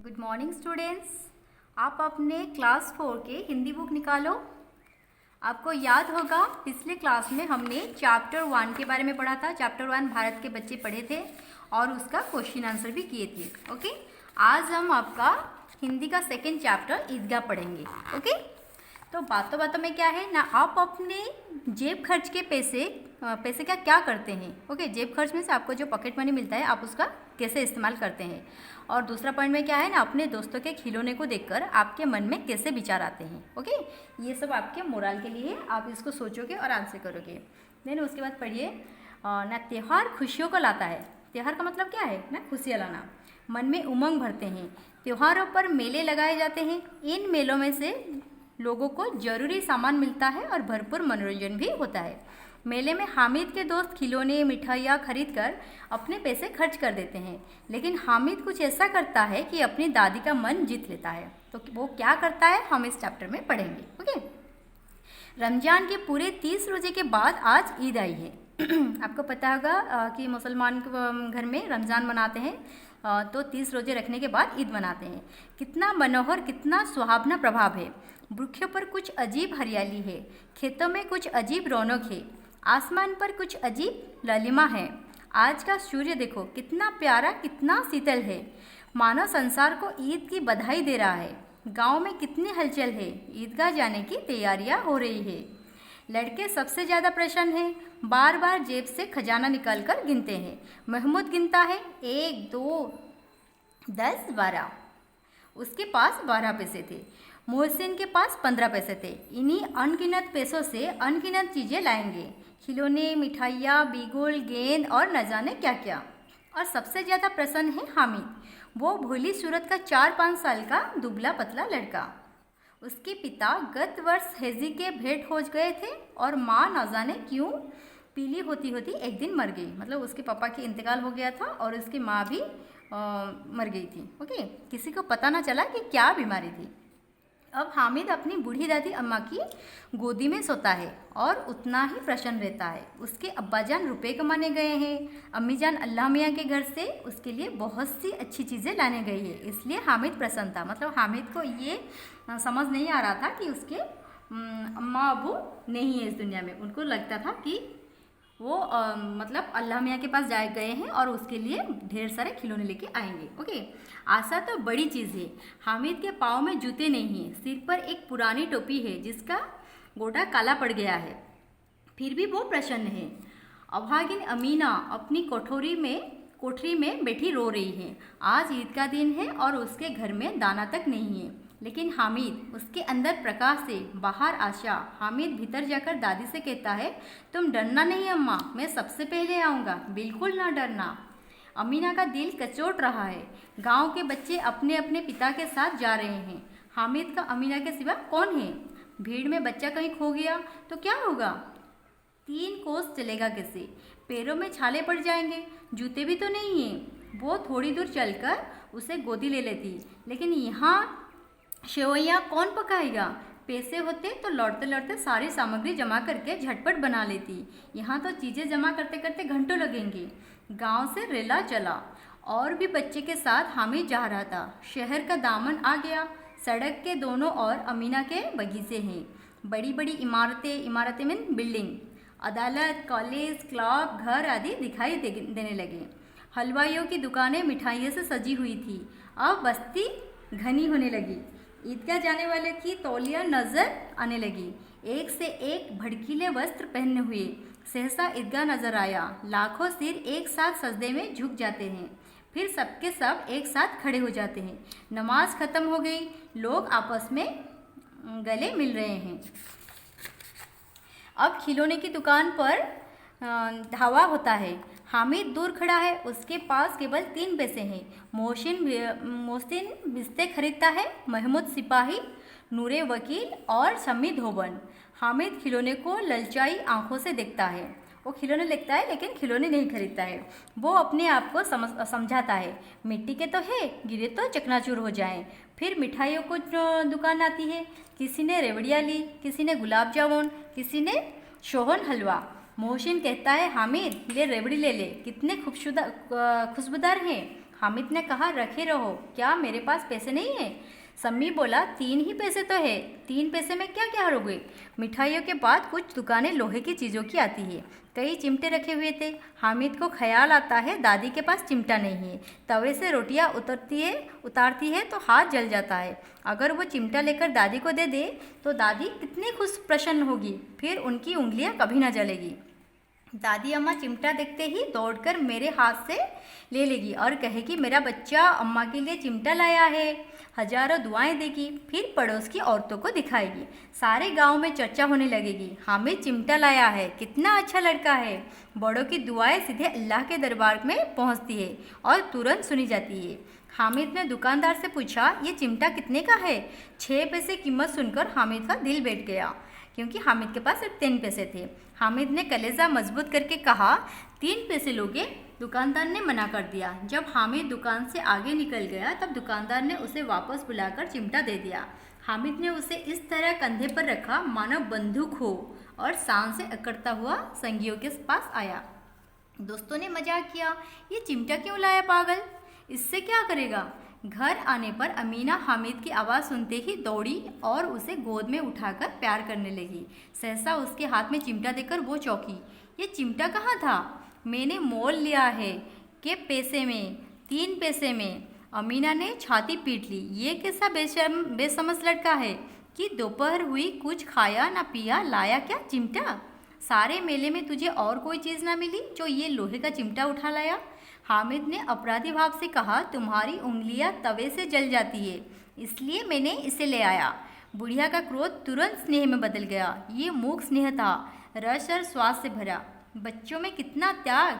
Good morning students. आप अपने class 4 के हिंदी बुक निकालो। आपको याद होगा पिछले क्लास में हमने चैप्टर 1 के बारे में पढ़ा था। चैप्टर 1 भारत के बच्चे पढ़े थे और उसका क्वेश्चन आंसर भी किए थे। ओके, आज हम आपका हिंदी का सेकंड चैप्टर ईदगाह पढ़ेंगे। ओके, तो बातों बातों में क्या है ना, आप अपने जेब खर्च के पैसे का क्या करते हैं। ओके, जेब खर्च में से आपको जो पॉकेट मनी मिलता है आप उसका कैसे इस्तेमाल करते हैं। और दूसरा पॉइंट में क्या है ना, अपने दोस्तों के खिलौने को देखकर आपके मन में कैसे विचार आते हैं। ओके, ये सब आपके मोरल के लिए, आप इसको सोचोगे और आंसर करोगे। देन उसके बाद पढ़िए ना, त्यौहार खुशियों को लाता है। त्यौहार का मतलब क्या है ना, खुशियाँ लाना, मन में उमंग भरते हैं। त्योहारों पर मेले लगाए जाते हैं। इन मेलों में से लोगों को जरूरी सामान मिलता है और भरपूर मनोरंजन भी होता है। मेले में हामिद के दोस्त खिलौने मिठाइयाँ खरीद कर अपने पैसे खर्च कर देते हैं, लेकिन हामिद कुछ ऐसा करता है कि अपनी दादी का मन जीत लेता है। तो वो क्या करता है हम इस चैप्टर में पढ़ेंगे। ओके, रमजान के पूरे 30 रोजे के बाद आज ईद आई है। आपको पता होगा कि मुसलमान घर में रमज़ान मनाते हैं, तो 30 रोजे रखने के बाद ईद मनाते हैं। कितना मनोहर, कितना सुहावना प्रभाव है। वृक्षों पर कुछ अजीब हरियाली है, खेतों में कुछ अजीब रौनक है, आसमान पर कुछ अजीब ललिमा है। आज का सूर्य देखो कितना प्यारा, कितना शीतल है, मानो संसार को ईद की बधाई दे रहा है। गांव में कितनी हलचल है, ईदगाह जाने की तैयारियां हो रही है। लड़के सबसे ज़्यादा प्रसन्न हैं, बार बार जेब से खजाना निकालकर गिनते हैं। महमूद गिनता है 1 2 10 12। उसके पास 12 पैसे थे। मोहसिन के पास 15 पैसे थे। इन्हीं अनगिनत पैसों से अनगिनत चीज़ें लाएंगे, खिलौने, मिठाइयाँ, बीगुल, गेंद और न जाने क्या क्या। और सबसे ज़्यादा प्रसन्न है हामिद, वो भोली सूरत का 4-5 साल का दुबला पतला लड़का। उसके पिता गत वर्ष हैजी के भेंट हो गए थे और माँ न जाने क्यों पीली होती होती एक दिन मर गई। मतलब उसके पापा की इंतकाल हो गया था और उसकी माँ भी मर गई थी। ओके, किसी को पता ना चला कि क्या बीमारी थी। अब हामिद अपनी बूढ़ी दादी अम्मा की गोदी में सोता है और उतना ही प्रसन्न रहता है। उसके अब्बाजान रुपए कमाने गए हैं, अम्मी जान अल्लाह मियाँ के घर से उसके लिए बहुत सी अच्छी चीज़ें लाने गई है, इसलिए हामिद प्रसन्न था। मतलब हामिद को ये समझ नहीं आ रहा था कि उसके अम्मा अबू नहीं है इस दुनिया में। उनको लगता था कि वो मतलब अल्लाह मियाँ के पास जाए गए हैं और उसके लिए ढेर सारे खिलौने लेके आएंगे। ओके, आशा तो बड़ी चीज़ है। हामिद के पाँव में जूते नहीं हैं, सिर पर एक पुरानी टोपी है जिसका गोटा काला पड़ गया है, फिर भी वो प्रसन्न है। अभागिन अमीना अपनी कोठरी में बैठी रो रही है। आज ईद का दिन है और उसके घर में दाना तक नहीं है, लेकिन हामिद, उसके अंदर प्रकाश से बाहर आशा। हामिद भीतर जाकर दादी से कहता है, तुम डरना नहीं अम्मा, मैं सबसे पहले आऊँगा, बिल्कुल ना डरना। अमीना का दिल कचोट रहा है। गांव के बच्चे अपने अपने पिता के साथ जा रहे हैं। हामिद का अमीना के सिवा कौन है। भीड़ में बच्चा कहीं खो गया तो क्या होगा। 3 कोस चलेगा कैसे, पैरों में छाले पड़ जाएंगे, जूते भी तो नहीं हैं। वो थोड़ी दूर चलकर उसे गोदी ले लेती, लेकिन यहाँ सेवैयाँ कौन पकाएगा। पैसे होते तो लौटते लौटते सारी सामग्री जमा करके झटपट बना लेती। यहाँ तो चीज़ें जमा करते करते घंटों लगेंगे। गांव से रेला चला और भी बच्चे के साथ हामिद जा रहा था। शहर का दामन आ गया। सड़क के दोनों ओर अमीना के बगीचे हैं। बड़ी बड़ी इमारतें में बिल्डिंग, अदालत, कॉलेज, क्लब, घर आदि दिखाई देने लगे। हलवाइयों की दुकानें मिठाइयों से सजी हुई थी। अब बस्ती घनी होने लगी। ईदगाह जाने वाले की तौलिया नजर आने लगी। एक से एक भड़कीले वस्त्र पहने हुए सहसा ईदगाह नजर आया। लाखों सिर एक साथ सजदे में झुक जाते हैं, फिर सबके सब एक साथ खड़े हो जाते हैं। नमाज खत्म हो गई, लोग आपस में गले मिल रहे हैं। अब खिलौने की दुकान पर धावा होता है। हामिद दूर खड़ा है, उसके पास केवल 3 पैसे हैं। मोहसिन बिस्ते खरीदता है, महमूद सिपाही, नूरे वकील और शम्मी धोबन। हामिद खिलौने को ललचाई आंखों से देखता है। वो खिलौने देखता है लेकिन खिलौने नहीं खरीदता है। वो अपने आप को समझाता है, मिट्टी के तो है, गिरे तो चकनाचूर हो जाएं। फिर मिठाइयों को दुकान आती है। किसी ने रेवड़ियाँ ली, किसी ने गुलाब जामुन, किसी ने सोहन हलवा। मोहसिन कहता है, हामिद ले रेवड़ी ले ले, कितने खुशबूदार हैं। हामिद ने कहा, रखे रहो, क्या मेरे पास पैसे नहीं है? सम्मी बोला, 3 ही पैसे तो है, 3 पैसे में क्या क्या करोगे? मिठाइयों के बाद कुछ दुकानें लोहे की चीज़ों की आती है। कई चिमटे रखे हुए थे। हामिद को ख्याल आता है दादी के पास चिमटा नहीं है। तवे से रोटियां उतारती है तो हाथ जल जाता है। अगर वो चिमटा लेकर दादी को दे दे तो दादी कितनी खुश प्रसन्न होगी, फिर उनकी उंगलियां कभी ना जलेगी। दादी अम्मा चिमटा देखते ही दौड़कर मेरे हाथ से ले लेगी और कहेगी, मेरा बच्चा अम्मा के लिए चिमटा लाया है। हजारों दुआएं देगी, फिर पड़ोस की औरतों को दिखाएगी। सारे गांव में चर्चा होने लगेगी, हामिद चिमटा लाया है, कितना अच्छा लड़का है। बड़ों की दुआएं सीधे अल्लाह के दरबार में पहुंचती है और तुरंत सुनी जाती है। हामिद ने दुकानदार से पूछा, ये चिमटा कितने का है? 6 पैसे कीमत सुनकर हामिद का दिल बैठ गया, क्योंकि हामिद के पास सिर्फ 3 पैसे थे। हामिद ने कलेजा मजबूत करके कहा, 3 पैसे लोगे? दुकानदार ने मना कर दिया। जब हामिद दुकान से आगे निकल गया तब दुकानदार ने उसे वापस बुलाकर चिमटा दे दिया। हामिद ने उसे इस तरह कंधे पर रखा मानो बंदूक हो और शान से अकड़ता हुआ संगियों के पास आया। दोस्तों ने मजाक किया, ये चिमटा क्यों लाया पागल, इससे क्या करेगा? घर आने पर अमीना हामिद की आवाज़ सुनते ही दौड़ी और उसे गोद में उठाकर प्यार करने लगी। सहसा उसके हाथ में चिमटा देकर वो चौंकी। ये चिमटा कहाँ था? मैंने मोल लिया है के पैसे में, 3 पैसे में। अमीना ने छाती पीट ली। ये कैसा बेसमझ लड़का है कि दोपहर हुई, कुछ खाया ना पिया, लाया क्या चिमटा? सारे मेले में तुझे और कोई चीज़ ना मिली जो ये लोहे का चिमटा उठा लाया? हामिद ने अपराधी भाव से कहा, तुम्हारी उंगलियां तवे से जल जाती है, इसलिए मैंने इसे ले आया। बुढ़िया का क्रोध तुरंत स्नेह में बदल गया। ये मूक स्नेह था, रस और स्वाद से भरा। बच्चों में कितना त्याग,